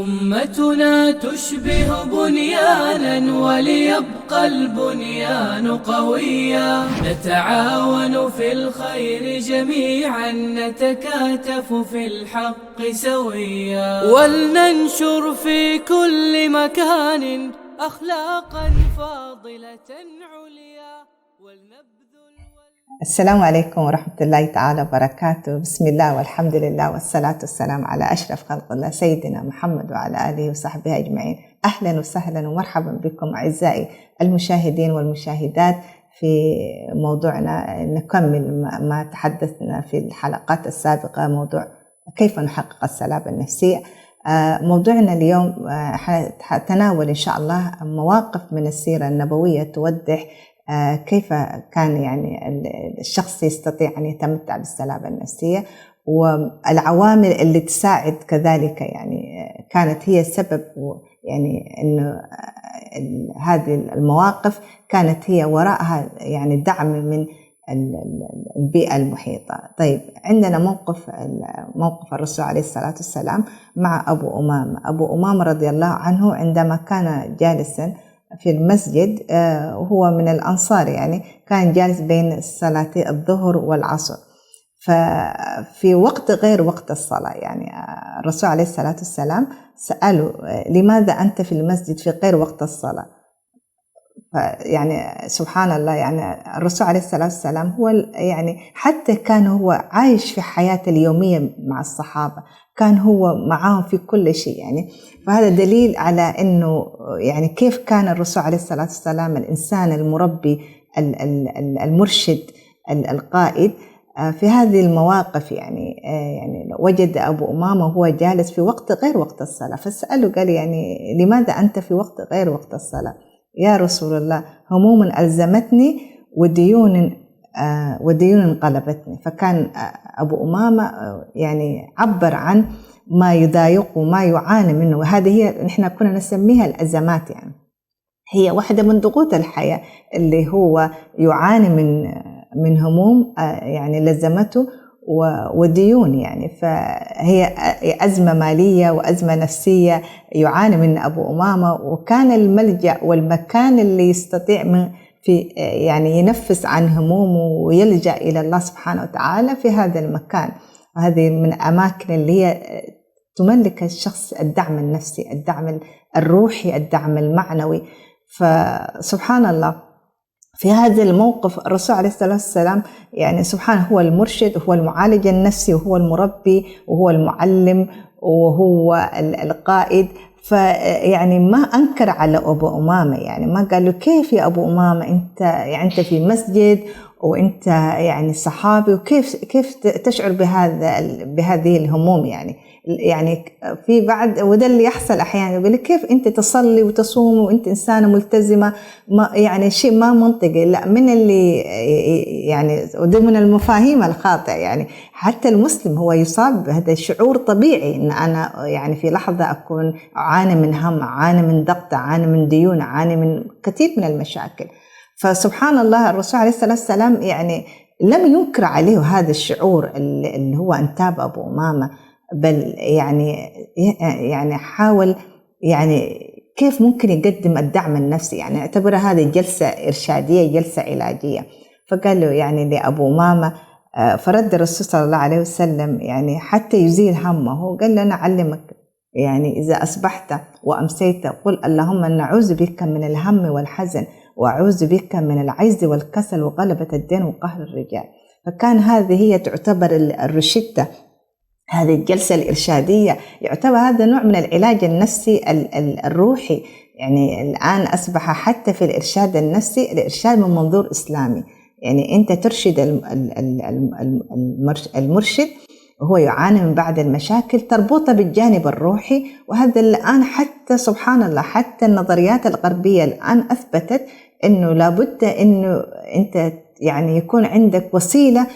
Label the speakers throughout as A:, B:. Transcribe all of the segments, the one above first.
A: أمتنا تشبه بنيانا وليبقى البنيان قويا، نتعاون في الخير جميعا، نتكاتف في الحق سويا، ولننشر في كل مكان أخلاقا فاضلة عليا
B: السلام عليكم ورحمة الله تعالى وبركاته. بسم الله والحمد لله والصلاة والسلام على أشرف خلق الله سيدنا محمد وعلى آله وصحبه أجمعين. أهلا وسهلا ومرحبا بكم أعزائي المشاهدين والمشاهدات في موضوعنا. نكمل ما تحدثنا في الحلقات السابقة، موضوع كيف نحقق السلامة النفسية. موضوعنا اليوم حتناول إن شاء الله مواقف من السيرة النبوية توضح كيف كان يعني الشخص يستطيع أن يتمتع بالسلامة النفسية، والعوامل اللي تساعد كذلك يعني كانت هي السبب، يعني إنه هذه المواقف كانت هي وراءها يعني دعم من البيئة المحيطة. طيب، عندنا موقف الرسول عليه الصلاة والسلام مع أبو أمامة رضي الله عنه عندما كان جالسا في المسجد، وهو من الأنصار، يعني كان جالس بين صلاتي الظهر والعصر، ففي وقت غير وقت الصلاة. يعني الرسول عليه الصلاة والسلام سأله: لماذا أنت في المسجد في غير وقت الصلاة؟ يعني سبحان الله، يعني الرسول عليه الصلاة والسلام هو يعني حتى كان هو عايش في حياته اليومية مع الصحابة، كان هو معهم في كل شيء يعني. فهذا دليل على إنه يعني كيف كان الرسول عليه الصلاة والسلام الإنسان المربي المرشد القائد في هذه المواقف. يعني وجد أبو أمامة وهو جالس في وقت غير وقت الصلاة، فسأله قال: يعني لماذا أنت في وقت غير وقت الصلاة؟ يا رسول الله، هموم ألزمتني وديون قلبتني. فكان أبو أمامة يعني عبر عن ما يضايقه وما يعاني منه، وهذه هي نحن كنا نسميها الأزمات. يعني هي واحدة من ضغوط الحياة اللي هو يعاني من هموم يعني لزمته وديون. يعني فهي أزمة مالية وأزمة نفسية يعاني من أبو أمامة، وكان الملجأ والمكان اللي يستطيع في يعني ينفس عن همومه ويلجأ إلى الله سبحانه وتعالى في هذا المكان. وهذه من أماكن اللي هي تملك الشخص الدعم النفسي، الدعم الروحي، الدعم المعنوي. فسبحان الله، في هذا الموقف الرسول عليه الصلاة والسلام يعني سبحانه هو المرشد، هو المعالج النفسي، وهو المربي، وهو المعلم، وهو القائد. فيعني ما أنكر على أبو أمامة، يعني ما قال له: كيف يا أبو أمامة أنت في مسجد وأنت يعني صحابي، وكيف تشعر بهذه الهموم؟ يعني في بعد، وده اللي يحصل أحيانا، يقول لك: كيف أنت تصلي وتصوم وأنت إنسانة ملتزمة؟ يعني شيء ما منطقي. لا، من اللي يعني وده من المفاهيم الخاطئة. يعني حتى المسلم هو يصاب بهذا الشعور طبيعي، إن أنا يعني في لحظة أكون أعاني من هم، أعاني من ضغط، أعاني من ديون، أعاني من كثير من المشاكل. فسبحان الله، الرسول عليه الصلاة والسلام يعني لم ينكر عليه هذا الشعور اللي هو انتاب أبو أمامة، بل يعني حاول يعني كيف ممكن يقدم الدعم النفسي. يعني اعتبر هذه جلسة إرشادية، جلسة علاجية. فقال له يعني لأبو أمامة، فرد الرسول صلى الله عليه وسلم يعني حتى يزيل همه، قال له: أنا أعلمك، يعني إذا أصبحت وأمسيت قل اللهم نعوذ بك من الهم والحزن، وأعوذ بك من العجز والكسل وغلبة الدين وقهر الرجال. فكان هذه هي تعتبر الروشتة، هذه الجلسة الإرشادية يعتبر هذا نوع من العلاج النفسي الروحي. يعني الآن أصبح حتى في الإرشاد النفسي الإرشاد من منظور إسلامي. يعني أنت ترشد المرشد وهو يعاني من بعض المشاكل، تربطه بالجانب الروحي. وهذا الآن حتى سبحان الله، حتى النظريات الغربية الآن أثبتت أنه لابد أنه أنت يعني يكون عندك وسيلة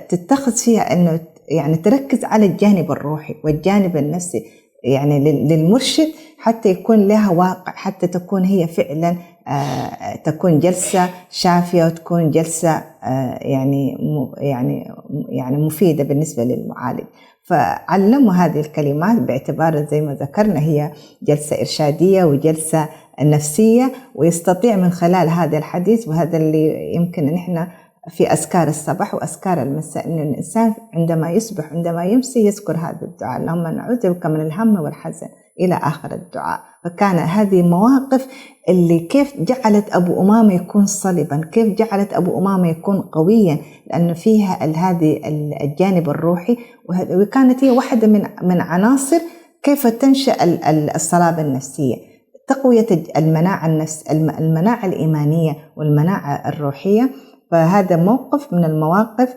B: تتخذ فيها أنه يعني تركز على الجانب الروحي والجانب النفسي يعني للمرشد، حتى يكون لها واقع، حتى تكون هي فعلا تكون جلسة شافية، وتكون جلسة يعني مفيدة بالنسبة للمعالج. فعلموا هذه الكلمات باعتبار زي ما ذكرنا هي جلسة إرشادية وجلسة نفسية، ويستطيع من خلال هذا الحديث، وهذا اللي يمكن نحن في أذكار الصباح وأذكار المساء، إن الإنسان عندما يصبح عندما يمسي يذكر هذا الدعاء: اللهم نعوذ بك من الهم والحزن إلى آخر الدعاء. فكان هذه مواقف اللي كيف جعلت أبو أمامة يكون صلبا، كيف جعلت أبو أمامة يكون قويا، لأن فيها هذه الجانب الروحي، وكانت هي واحدة من عناصر كيف تنشأ الصلابة النفسية، تقوية المناعة الإيمانية والمناعة الروحية. فهذا موقف من المواقف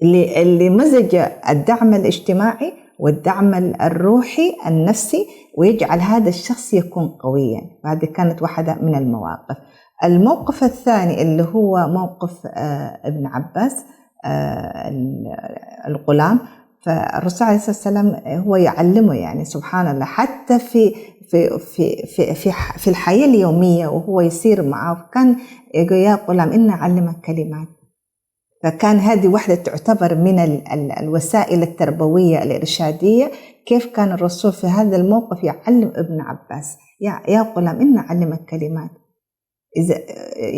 B: اللي مزج الدعم الاجتماعي والدعم الروحي النفسي، ويجعل هذا الشخص يكون قويا. فهذه كانت واحدة من المواقف. الموقف الثاني اللي هو موقف ابن عباس الغلام. فالرسول عليه الصلاة والسلام هو يعلمه، يعني سبحان الله، حتى في الحياة اليومية وهو يسير معه كان يقول: يا غلام إني أعلمك كلمات. فكان هذه واحدة تعتبر من الوسائل التربوية الإرشادية، كيف كان الرسول في هذا الموقف يعلم ابن عباس: يا غلام إني أعلمك كلمات. إذا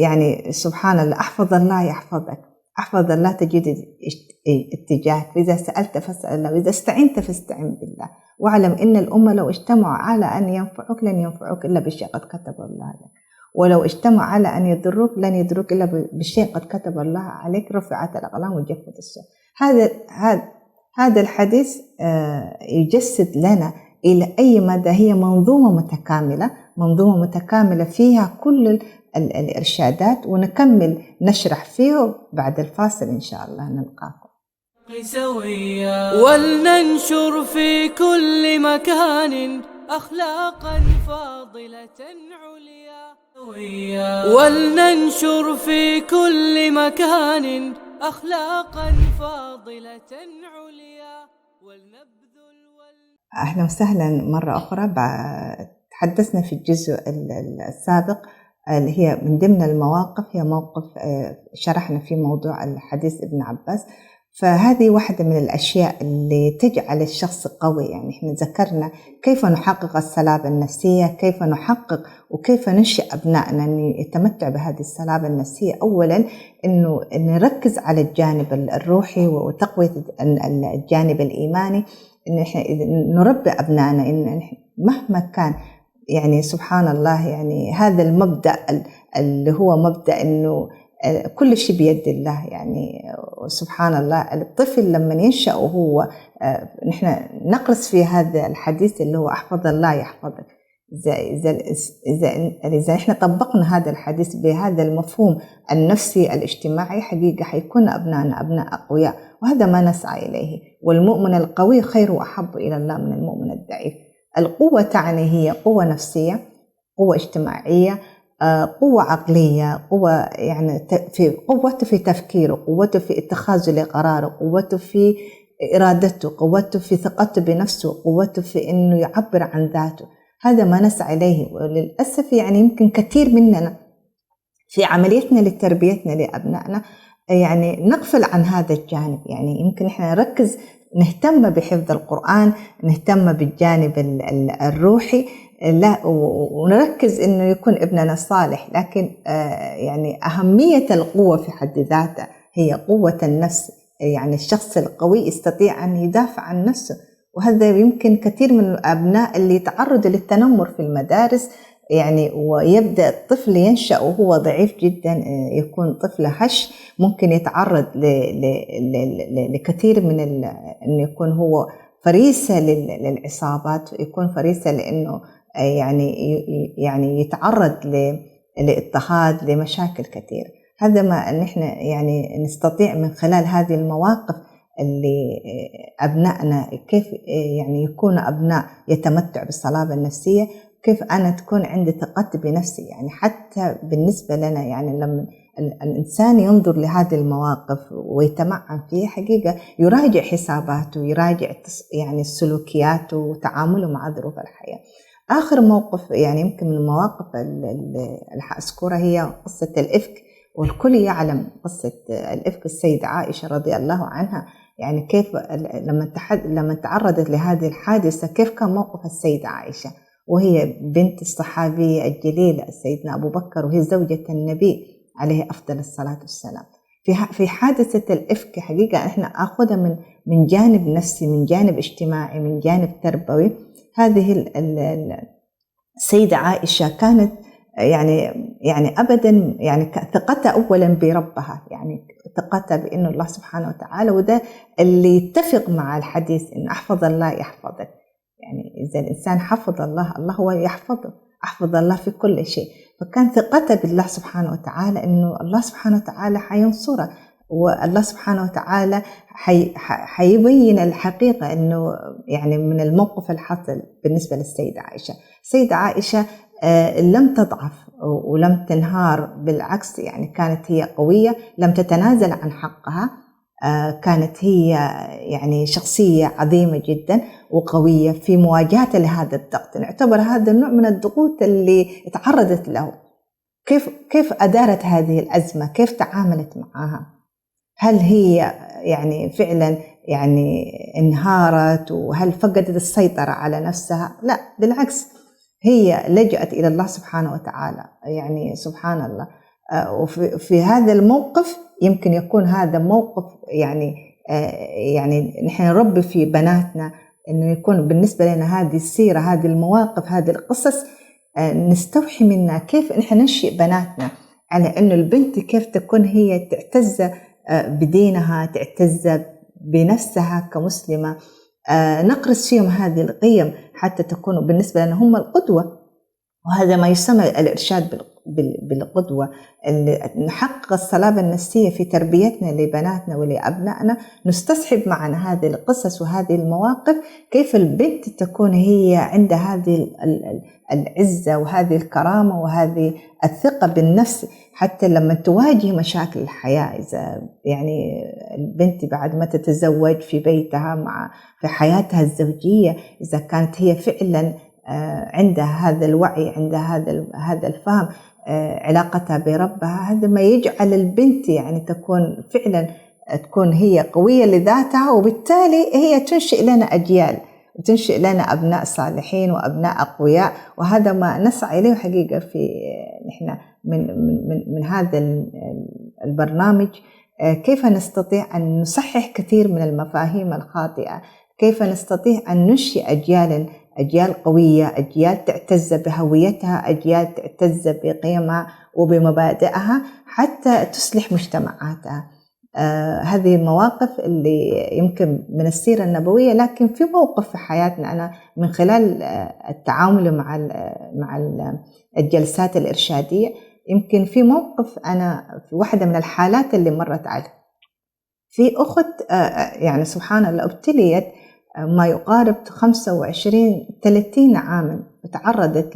B: يعني سبحان الله، أحفظ الله يحفظك، أحفظ الله تجد اتجاهك، إذا سألت فاسأل الله، وإذا استعنت فاستعن بالله، واعلم إن الأمة لو اجتمعوا على أن ينفعوك لن ينفعوك إلا بالشيء قد كتب الله لك، ولو اجتمعوا على أن يضروك لن يضروك إلا بالشيء قد كتب الله عليك، رفعت الأقلام وجفت الصحف. هذا الحديث يجسد لنا إلى أي مدى هي منظومة متكاملة فيها كل الإرشادات، ونكمل نشرح فيه بعد الفاصل إن شاء الله. نلقاكم
A: سويا، ولننشر في كل مكان أخلاقا فاضلة عليا، ولننشر في كل مكان أخلاقا فاضلة عليا، ولنبذل
B: أهلا وسهلا مرة أخرى. تحدثنا في الجزء السابق اللي هي من ضمن المواقف، هي موقف شرحنا في موضوع الحديث ابن عباس. فهذه واحدة من الأشياء اللي تجعل الشخص قوي. يعني إحنا ذكرنا كيف نحقق السلامة النفسية، كيف نحقق وكيف ننشئ أبنائنا أن يتمتعوا بهذه السلامة النفسية. أولا إنه نركز على الجانب الروحي وتقوية الجانب الإيماني، إن إحنا نربي أبنائنا إن مهما كان، يعني سبحان الله، يعني هذا المبدأ اللي هو مبدأ إنه كل شيء بيد الله. يعني سبحان الله، الطفل لما ينشأ وهو نحن نقرس في هذا الحديث اللي هو أحفظ الله يحفظك. إذا إحنا طبقنا هذا الحديث بهذا المفهوم النفسي الاجتماعي، حقيقة حيكون أبنائنا أبناء أقوياء، وهذا ما نسعى إليه. والمؤمن القوي خير وأحب إلى الله من المؤمن الضعيف. القوة تعني هي قوة نفسية، قوة اجتماعية، قوة عقلية، قوة يعني قوته في تفكيره، قوته في اتخاذه لقراره، قوته في إرادته، قوته في ثقته بنفسه، قوته في إنه يعبر عن ذاته. هذا ما نسعى إليه. وللأسف يعني يمكن كثير مننا في عمليتنا لتربيتنا لأبنائنا يعني نغفل عن هذا الجانب. يعني يمكن إحنا نركز، نهتم بحفظ القرآن، نهتم بالجانب الروحي، لا، ونركز إنه يكون ابننا صالح. لكن يعني أهمية القوة في حد ذاتها هي قوة النفس. يعني الشخص القوي يستطيع أن يدافع عن نفسه. وهذا يمكن كثير من الأبناء اللي يتعرضوا للتنمر في المدارس، يعني ويبدأ الطفل ينشأ وهو ضعيف جدا، يكون طفل هش، ممكن يتعرض لكثير من أن يكون هو فريسة للعصابات، يكون فريسة لأنه يعني يتعرض لاضطهاد، لمشاكل كثير. هذا ما نحن يعني نستطيع من خلال هذه المواقف اللي أبنائنا كيف يعني يكون أبناء يتمتع بالصلابة النفسية، كيف أنا تكون عندي ثقة بنفسي. يعني حتى بالنسبة لنا، يعني لما الإنسان ينظر لهذه المواقف ويتمعن فيها، حقيقة يراجع حساباته، يراجع يعني السلوكيات وتعامله مع ظروف الحياة. آخر موقف يعني يمكن من المواقف اللي أذكرها هي قصة الإفك. والكل يعلم قصة الإفك السيدة عائشة رضي الله عنها، يعني كيف لما تعرضت لهذه الحادثة كيف كان موقف السيدة عائشة وهي بنت الصحابي الجليل سيدنا أبو بكر وهي زوجة النبي عليه أفضل الصلاة والسلام. في حادثة الإفك حقيقة إحنا أخذها من جانب نفسي، من جانب اجتماعي، من جانب تربوي. هذه السيدة عائشة كانت يعني أبدا يعني ثقتها أولا بربها، يعني ثقتها بأن الله سبحانه وتعالى، وده اللي يتفق مع الحديث إن أحفظ الله يحفظك. يعني إذا الإنسان حفظ الله، الله هو يحفظه، أحفظ الله في كل شيء. فكان ثقتها بالله سبحانه وتعالى إنه الله سبحانه وتعالى حينصره، والله سبحانه وتعالى حيبين الحقيقة إنه يعني من الموقف الحصل بالنسبة للسيدة عائشة. السيدة عائشة لم تضعف ولم تنهار، بالعكس يعني كانت هي قوية، لم تتنازل عن حقها. كانت هي يعني شخصية عظيمة جدا وقوية في مواجهة لهذا الضغط. نعتبر هذا النوع من الضغوط اللي تعرضت له. كيف أدارت هذه الأزمة؟ كيف تعاملت معها؟ هل هي يعني فعلا يعني انهارت وهل فقدت السيطرة على نفسها؟ لا، بالعكس، هي لجأت إلى الله سبحانه وتعالى. يعني سبحان الله. وفي هذا الموقف يمكن يكون هذا موقف يعني نحن نربي في بناتنا إنه يكون بالنسبة لنا هذه السيرة، هذه المواقف، هذه القصص نستوحي منها كيف نحن ننشئ بناتنا على إنه البنت كيف تكون هي تعتز بدينها، تعتز بنفسها كمسلمة. نقرس فيهم هذه القيم حتى تكون بالنسبة لنا هم القدوة، وهذا ما يسمى الإرشاد بالقدوة. نحقق الصلابة النفسية في تربيتنا لبناتنا ولأبنائنا، نستصحب معنا هذه القصص وهذه المواقف، كيف البنت تكون هي عندها هذه العزة وهذه الكرامة وهذه الثقة بالنفس حتى لما تواجه مشاكل الحياة. إذا يعني البنت بعد ما تتزوج في بيتها في حياتها الزوجية، إذا كانت هي فعلا عندها هذا الوعي، عندها هذا الفهم، علاقتها بربها، هذا ما يجعل البنت يعني تكون هي قوية لذاتها، وبالتالي هي تنشئ لنا أجيال وتنشئ لنا أبناء صالحين وأبناء أقوياء. وهذا ما نسعى إليه حقيقة في نحن من هذا البرنامج. كيف نستطيع أن نصحح كثير من المفاهيم الخاطئة، كيف نستطيع أن ننشئ أجيال قوية، أجيال تعتز بهويتها، أجيال تعتز بقيمها وبمبادئها حتى تصلح مجتمعاتها. هذه المواقف اللي يمكن من السيرة النبوية، لكن في موقف في حياتنا أنا من خلال التعامل مع الجلسات الإرشادية، يمكن في موقف أنا في واحدة من الحالات اللي مرت علي، في أخت يعني سبحان الله ابتليت ما يقارب 25-30 عاما، تعرضت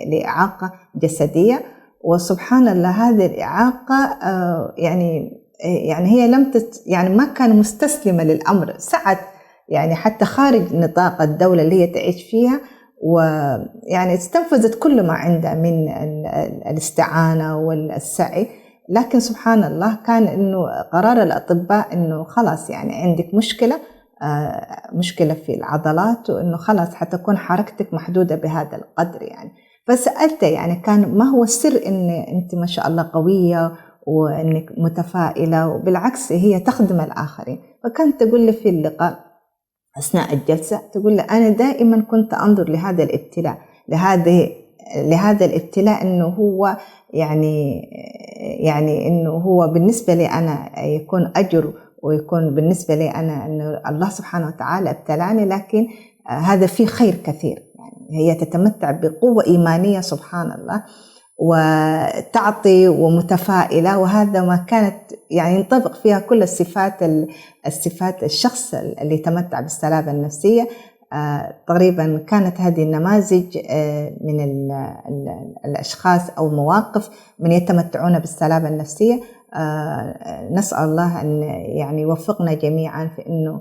B: لإعاقة جسدية. وسبحان الله هذه الإعاقة يعني هي يعني ما كان مستسلمة للأمر، سعت يعني حتى خارج نطاق الدولة اللي هي تعيش فيها، ويعني استنفذت كل ما عندها من الاستعانة والسعي. لكن سبحان الله كان إنه قرار الأطباء إنه خلاص يعني عندك مشكلة في العضلات، وإنه خلاص حتكون حركتك محدودة بهذا القدر يعني. فسألته يعني كان ما هو السر إن أنت ما شاء الله قوية وإنك متفائلة وبالعكس هي تخدم الآخرين؟ فكانت تقول لي في اللقاء أثناء الجلسة، تقول لي أنا دائما كنت أنظر لهذا الابتلاء لهذا الابتلاء إنه هو يعني إنه هو بالنسبة لي أنا يكون أجر، ويكون بالنسبة لي أنا أنه الله سبحانه وتعالى ابتلاني، لكن هذا فيه خير كثير. يعني هي تتمتع بقوة إيمانية سبحان الله، وتعطي ومتفائلة، وهذا ما كانت يعني ينطبق فيها كل الصفات الشخص اللي تمتع بالسلامة النفسية. تقريبا كانت هذه النماذج من الأشخاص أو مواقف من يتمتعون بالسلامة النفسية. نسأل الله أن يعني يوفقنا جميعا في أنه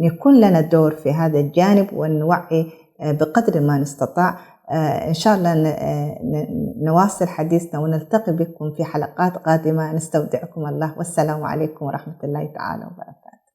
B: يكون لنا دور في هذا الجانب، وأن نوعي بقدر ما نستطاع. إن شاء الله نواصل حديثنا ونلتقي بكم في حلقات قادمة. نستودعكم الله، والسلام عليكم ورحمة الله تعالى وبركاته.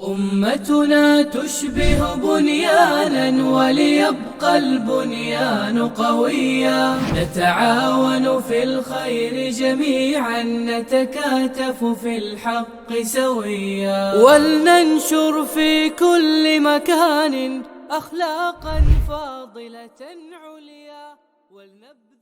A: أمتنا تشبه بنيانا وليبقى البنيان قويا، نتعاون في الخير جميعا، نتكاتف في الحق سويا، ولننشر في كل مكان أخلاقا فاضلة عليا، ولنبذل